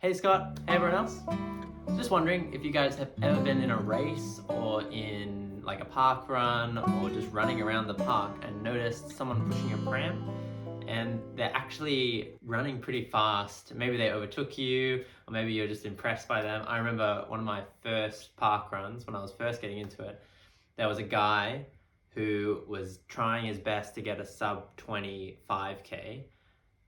Hey Scott, hey everyone else. Just wondering if you guys have ever been in a race or in like a park run or just running around the park and noticed someone pushing a pram and they're actually running pretty fast. Maybe they overtook you or maybe you're just impressed by them. I remember one of my first park runs when I was first getting into it. There was a guy who was trying his best to get a sub 25k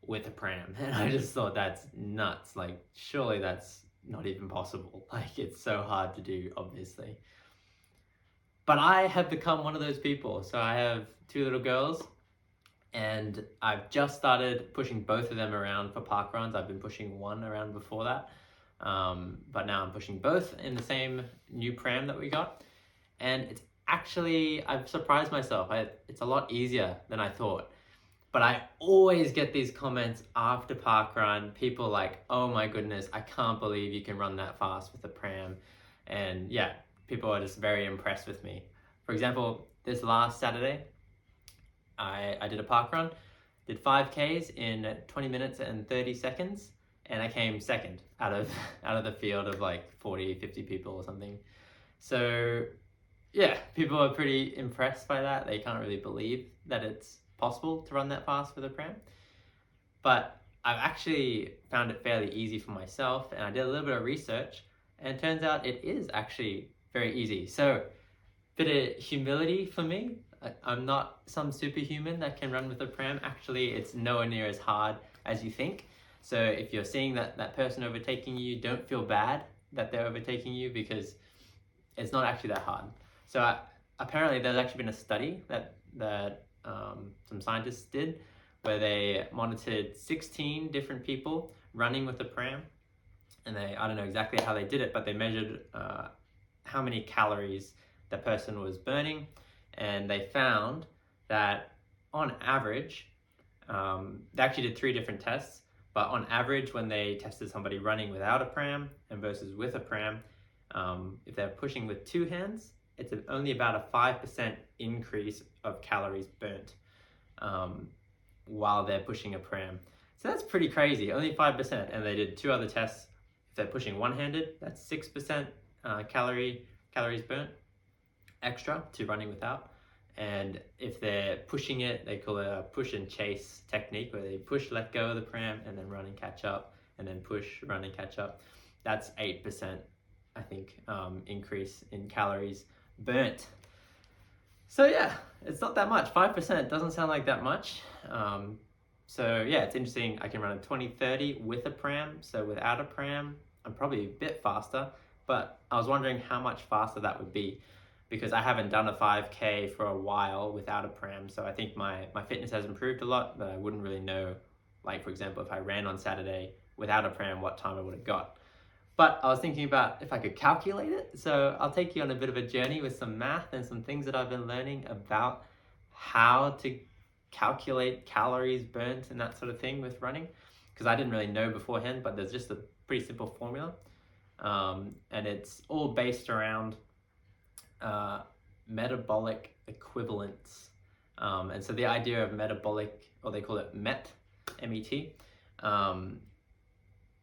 with a pram, and I just thought that's nuts. Like, surely that's not even possible. Like, it's so hard to do, obviously. But I have become one of those people. So I have two little girls, and I've just started pushing both of them around for park runs. I've been pushing one around before that, but now I'm pushing both in the same new pram that we got, and it's actually, I've surprised myself. It's a lot easier than I thought. But I always get these comments after parkrun, people like, oh my goodness, I can't believe you can run that fast with a pram. And yeah, people are just very impressed with me. For example, this last Saturday, I did a parkrun, did 5Ks in 20 minutes and 30 seconds, and I came second out of out of the field of like 40, 50 people or something. So yeah, people are pretty impressed by that. They can't really believe that it's possible to run that fast with a pram. But I've actually found it fairly easy for myself, and I did a little bit of research, and it turns out it is actually very easy. So, bit of humility for me. I'm not some superhuman that can run with a pram. Actually, it's nowhere near as hard as you think. So if you're seeing that person overtaking you, don't feel bad that they're overtaking you, because it's not actually that hard. So apparently there's actually been a study that some scientists did where they monitored 16 different people running with a pram, and I don't know exactly how they did it, but they measured how many calories the person was burning, and they found that on average, they actually did 3 different tests, but on average when they tested somebody running without a pram and versus with a pram, if they're pushing with 2 hands, it's only about a 5% increase of calories burnt while they're pushing a pram. So that's pretty crazy, only 5%. And they did 2 other tests. If they're pushing one-handed, that's 6% calories burnt extra to running without. And if they're pushing it, they call it a push and chase technique, where they push, let go of the pram, and then run and catch up, and then push, run and catch up. That's 8%, I think, increase in calories burnt. So yeah, it's not that much. 5% doesn't sound like that much. So yeah, it's interesting. I can run a 20-30 with a pram. So without a pram, I'm probably a bit faster, but I was wondering how much faster that would be, because I haven't done a 5K for a while without a pram. So I think my fitness has improved a lot, but I wouldn't really know, like for example, if I ran on Saturday without a pram, what time I would have got. But I was thinking about if I could calculate it. So I'll take you on a bit of a journey with some math and some things that I've been learning about how to calculate calories burnt and that sort of thing with running, because I didn't really know beforehand, but there's just a pretty simple formula. And it's all based around metabolic equivalence. And so the idea of metabolic, or they call it MET, M-E-T,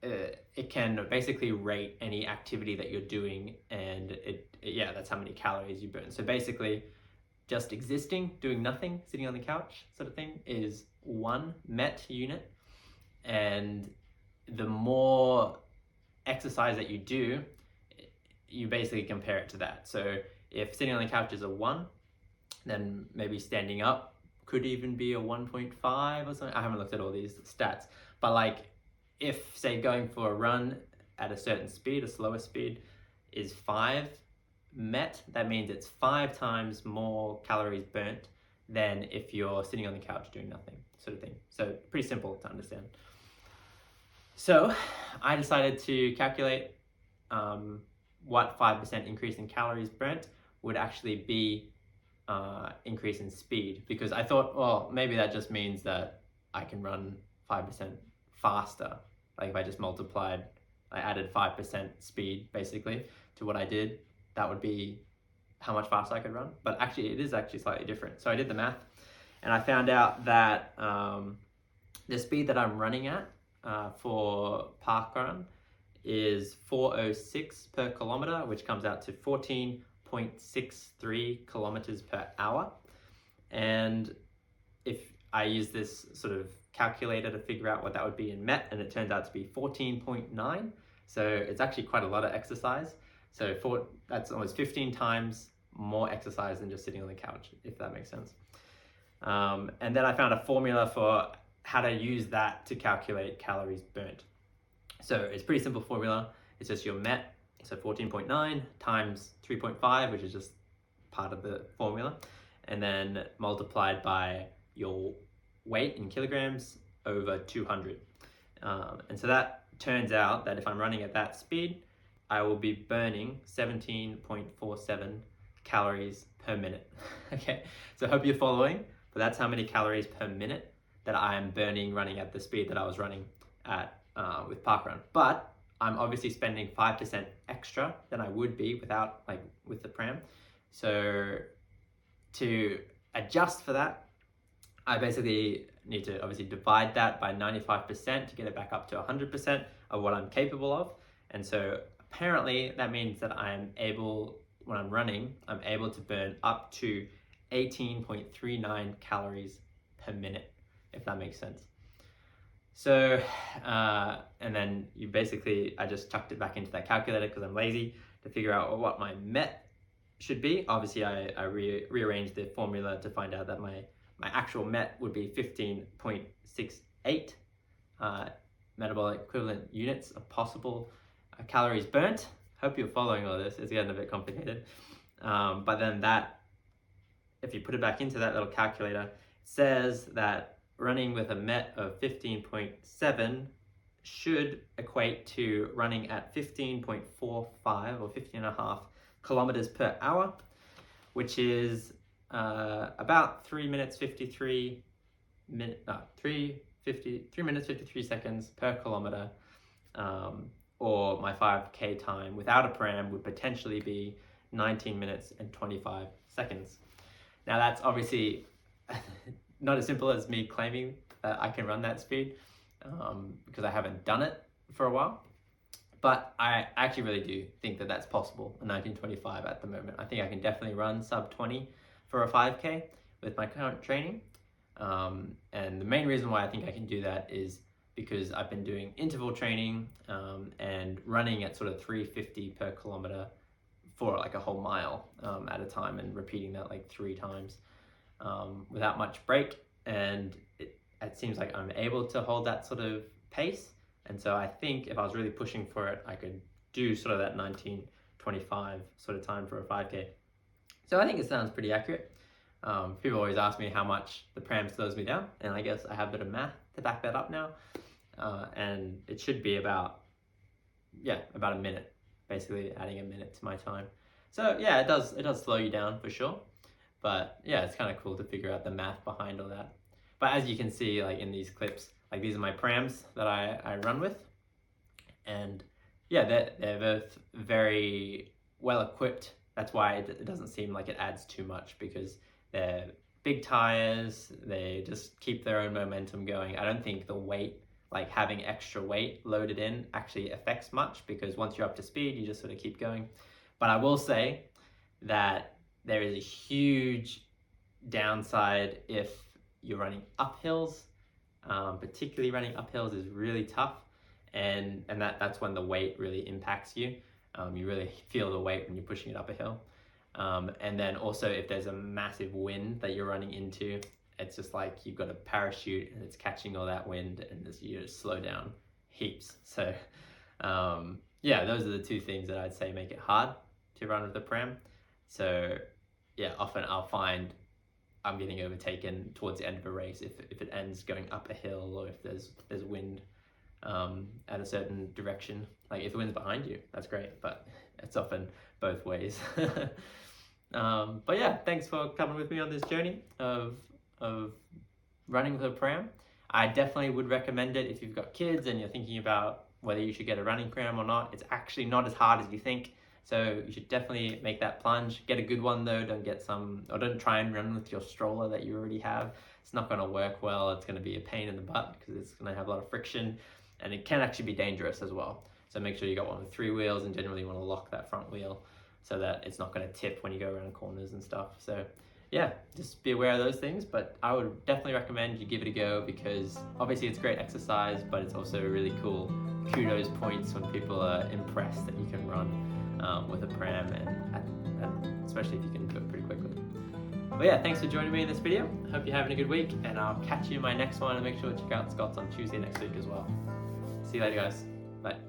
it can basically rate any activity that you're doing, and yeah, that's how many calories you burn. So basically, just existing, doing nothing, sitting on the couch sort of thing is 1 MET unit, and the more exercise that you do, you basically compare it to that. So if sitting on the couch is a 1, then maybe standing up could even be a 1.5 or something. I haven't looked at all these stats, but like, if say going for a run at a certain speed, a slower speed, is 5 MET, that means it's 5 times more calories burnt than if you're sitting on the couch doing nothing, sort of thing. So pretty simple to understand. So I decided to calculate what 5% increase in calories burnt would actually be increase in speed, because I thought, well, maybe that just means that I can run 5% faster. Like if I just I added 5% speed basically to what I did, that would be how much faster I could run. But actually it is actually slightly different. So I did the math, and I found out that the speed that I'm running at for parkrun is 406 per kilometer, which comes out to 14.63 kilometers per hour. And if I use this sort of calculator to figure out what that would be in Met, and it turns out to be 14.9. So it's actually quite a lot of exercise. So that's almost 15 times more exercise than just sitting on the couch, if that makes sense. And then I found a formula for how to use that to calculate calories burnt. So it's a pretty simple formula. It's just your Met, so 14.9 times 3.5, which is just part of the formula, and then multiplied by your weight in kilograms over 200. And so that turns out that if I'm running at that speed, I will be burning 17.47 calories per minute. Okay, so I hope you're following, but that's how many calories per minute that I am burning running at the speed that I was running at with parkrun. But I'm obviously spending 5% extra than I would be without, like, with the Pram. So to adjust for that, I basically need to obviously divide that by 95% to get it back up to 100% of what I'm capable of. And so apparently that means that I'm able, when I'm running, I'm able to burn up to 18.39 calories per minute, if that makes sense. So, and then I just chucked it back into that calculator because I'm lazy to figure out what my Met should be. Obviously, I rearranged the formula to find out that my actual Met would be 15.68 metabolic equivalent units of possible calories burnt. Hope you're following all this. It's getting a bit complicated. But then that, if you put it back into that little calculator, it says that running with a Met of 15.7 should equate to running at 15.45 or 15.5 kilometers per hour, which is about 3 minutes 53 seconds per kilometer, or my 5K time without a Pram would potentially be 19 minutes and 25 seconds. Now that's obviously not as simple as me claiming that I can run that speed, because I haven't done it for a while. But I actually really do think that that's possible, a 1925 at the moment. I think I can definitely run sub 20 for a 5K with my current training. And the main reason why I think I can do that is because I've been doing interval training and running at sort of 350 per kilometer for like a whole mile at a time, and repeating that like 3 times without much break. And it seems like I'm able to hold that sort of pace. And so I think if I was really pushing for it, I could do sort of that 19:25 sort of time for a 5K. So I think it sounds pretty accurate. People always ask me how much the Pram slows me down, and I guess I have a bit of math to back that up now. And it should be about a minute, basically adding a minute to my time. So yeah, it does slow you down for sure. But yeah, it's kind of cool to figure out the math behind all that. But as you can see, like in these clips, like these are my Prams that I run with. And yeah, they're both very well equipped. That's why it doesn't seem like it adds too much, because they're big tires, they just keep their own momentum going. I don't think the weight, like having extra weight loaded in, actually affects much, because once you're up to speed, you just sort of keep going. But I will say that there is a huge downside if you're running uphills. Particularly running uphills is really tough, and that's when the weight really impacts you. You really feel the weight when you're pushing it up a hill. And then also if there's a massive wind that you're running into, it's just like you've got a parachute and it's catching all that wind, and you just slow down heaps. So yeah, those are the two things that I'd say make it hard to run with the Pram. So yeah, often I'll find I'm getting overtaken towards the end of a race if it ends going up a hill, or if there's wind at a certain direction. Like if the wind's behind you, that's great, but it's often both ways. But yeah, thanks for coming with me on this journey of running with a Pram. I definitely would recommend it if you've got kids and you're thinking about whether you should get a running Pram or not. It's actually not as hard as you think. So you should definitely make that plunge. Get a good one though, don't try and run with your stroller that you already have. It's not gonna work well. It's gonna be a pain in the butt because it's gonna have a lot of friction, and it can actually be dangerous as well. So make sure you got one with 3 wheels, and generally you want to lock that front wheel so that it's not going to tip when you go around corners and stuff. So yeah, just be aware of those things, but I would definitely recommend you give it a go, because obviously it's great exercise, but it's also really cool kudos points when people are impressed that you can run with a pram, and especially if you can do it pretty quickly. But yeah, thanks for joining me in this video. I hope you're having a good week, and I'll catch you in my next one, and make sure to check out Scott's on Tuesday next week as well. See you later, guys. Bye.